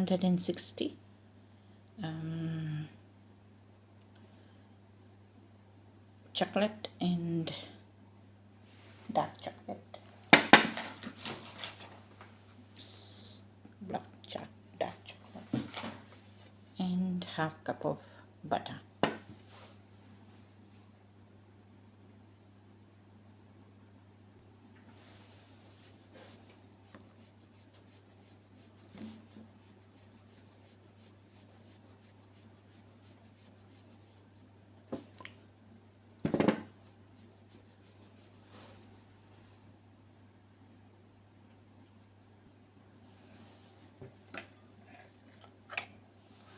160 chocolate and dark chocolate, dark chocolate, and half cup of butter.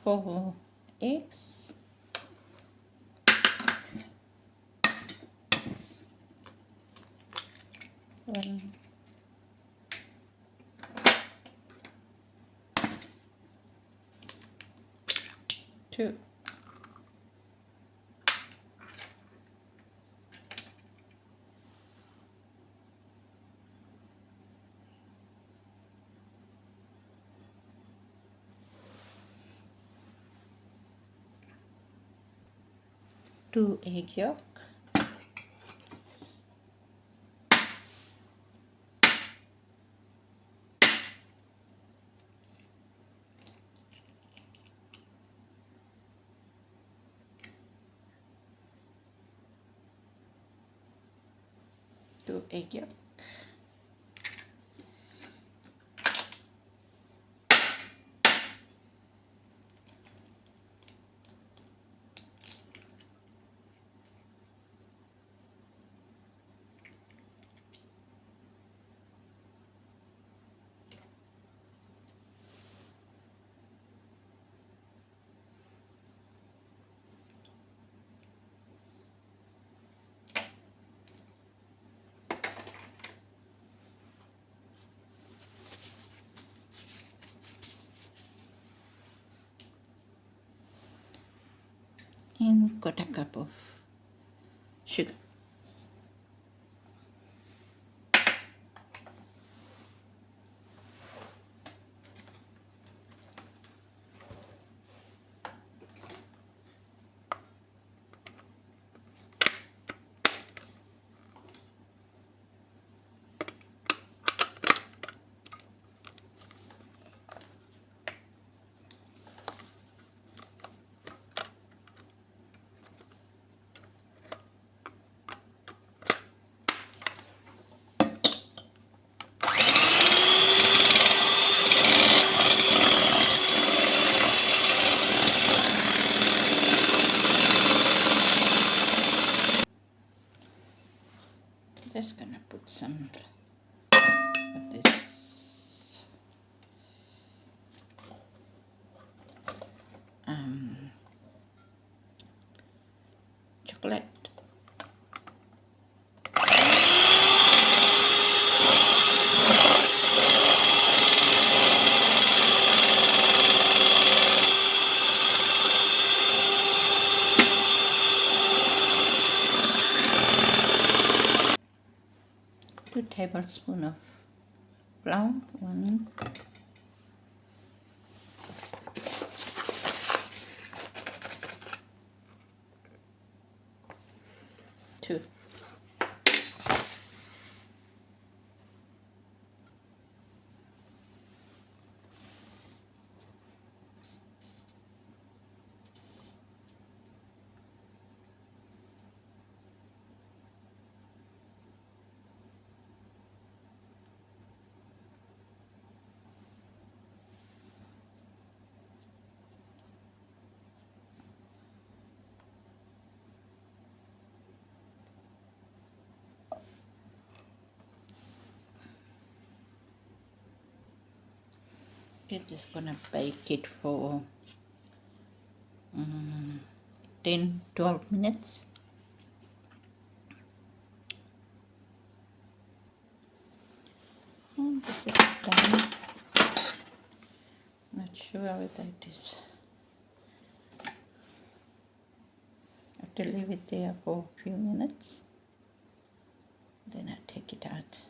Four eggs, one, two, two egg yolk, two egg yolk, and quarter cup of sugar. Just gonna put some of this chocolate. 2 tablespoons of flour, 1, 2, okay, just gonna bake it for 10-12 minutes. And this is done. Not sure whether it is. Have to leave it there for a few minutes. Then I take it out.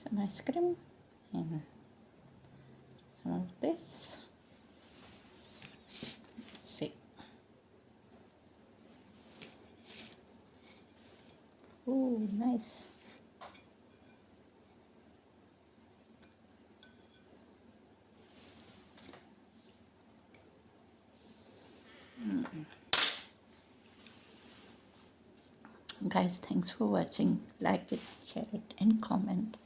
some ice cream and some of this. Let's see. Oh, nice. Guys, thanks for watching. Like it, share it, and comment.